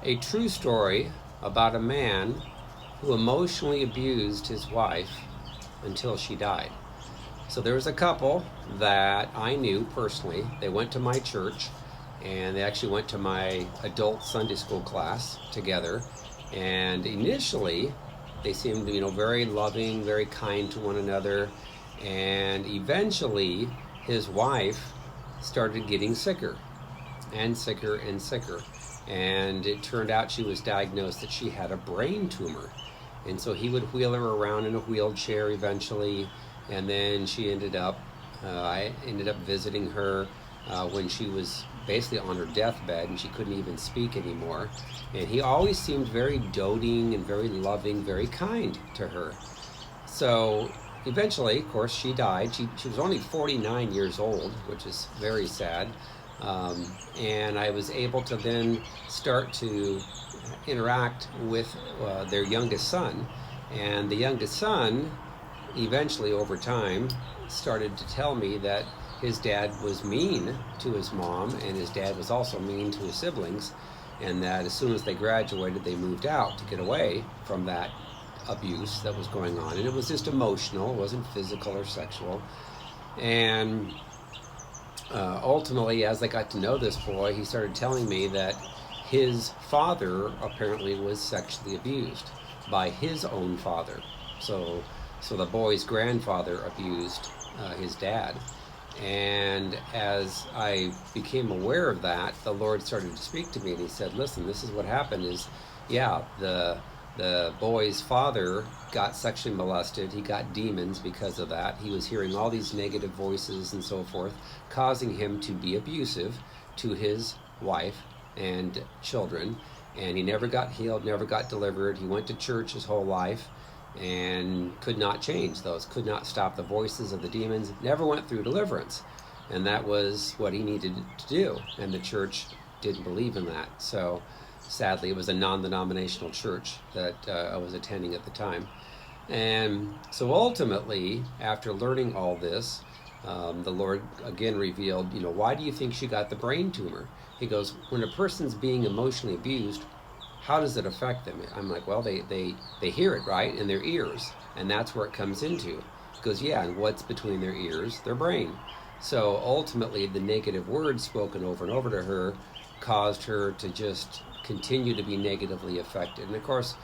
A true story about a man who emotionally abused his wife until she died. So there was a couple that I knew personally. They went to my church, and they actually went to my adult Sunday school class together. And initially, they seemed, very loving, very kind to one another. And eventually, his wife started getting sicker and sicker and sicker. And it turned out she was diagnosed that she had a brain tumor. And so he would wheel her around in a wheelchair eventually. And then I ended up visiting her when she was basically on her deathbed and she couldn't even speak anymore. And he always seemed very doting and very loving, very kind to her. So eventually, of course, she died. She was only 49 years old, which is very sad. And I was able to then start to interact with their youngest son. And the youngest son, eventually over time, started to tell me that his dad was mean to his mom, and his dad was also mean to his siblings, and that as soon as they graduated, they moved out to get away from that abuse that was going on. And it was just emotional, it wasn't physical or sexual. And ultimately, as I got to know this boy, he started telling me that his father apparently was sexually abused by his own father. So the boy's grandfather abused his dad. And as I became aware of that, the Lord started to speak to me, and he said, listen, this is what happened is, the boy's father got sexually molested. He got demons because of that. He was hearing all these negative voices and so forth, causing him to be abusive to his wife and children. And he never got healed, never got delivered. He went to church his whole life and could not change those, could not stop the voices of the demons, never went through deliverance. And that was what he needed to do. And the church didn't believe in that. So sadly, it was a non-denominational church that I was attending at the time. And so ultimately, after learning all this, the Lord again revealed, why do you think she got the brain tumor? He goes, when a person's being emotionally abused, how does it affect them? I'm like, well, they hear it, right, in their ears, and that's where it comes into. He goes, yeah, and what's between their ears? Their brain. So ultimately, the negative words spoken over and over to her caused her to just continue to be negatively affected. And of course,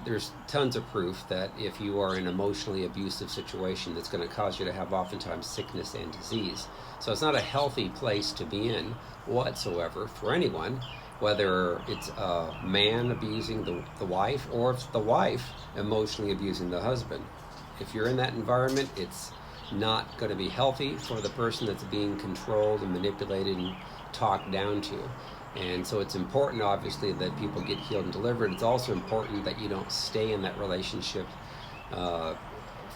there's tons of proof that if you are in an emotionally abusive situation, that's going to cause you to have oftentimes sickness and disease. So it's not a healthy place to be in whatsoever for anyone, whether it's a man abusing the wife or if it's the wife emotionally abusing the husband. If you're in that environment, it's not going to be healthy for the person that's being controlled and manipulated and talked down to. And so it's important, obviously, that people get healed and delivered. It's also important that you don't stay in that relationship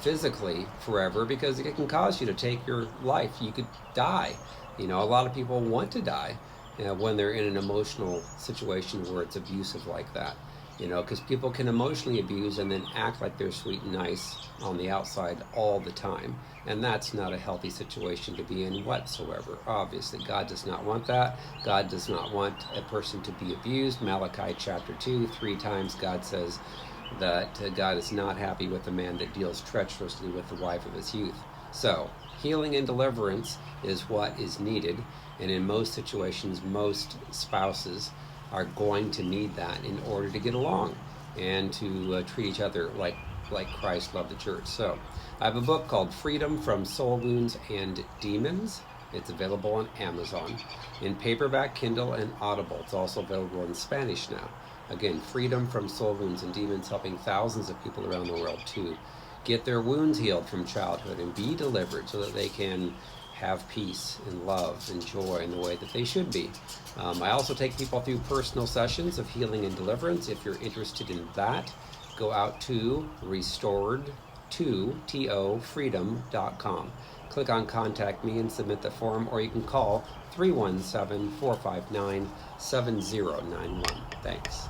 physically forever, because it can cause you to take your life. You could die. A lot of people want to die when they're in an emotional situation where it's abusive like that. Because people can emotionally abuse and then act like they're sweet and nice on the outside all the time. And that's not a healthy situation to be in whatsoever. Obviously, God does not want that. God does not want a person to be abused. Malachi chapter 2, 3 times God says that God is not happy with the man that deals treacherously with the wife of his youth. So, healing and deliverance is what is needed. And in most situations, most spouses are going to need that in order to get along and to treat each other like Christ loved the church. So I have a book called Freedom from Soul Wounds and Demons. It's available on Amazon in paperback, Kindle, and Audible. It's also available in Spanish now. Again, Freedom from Soul Wounds and Demons, helping thousands of people around the world to get their wounds healed from childhood and be delivered so that they can have peace and love and joy in the way that they should be. I also take people through personal sessions of healing and deliverance. If you're interested in that, go out to restored2freedom.com. Click on Contact Me and submit the form, or you can call 317-459-7091. Thanks.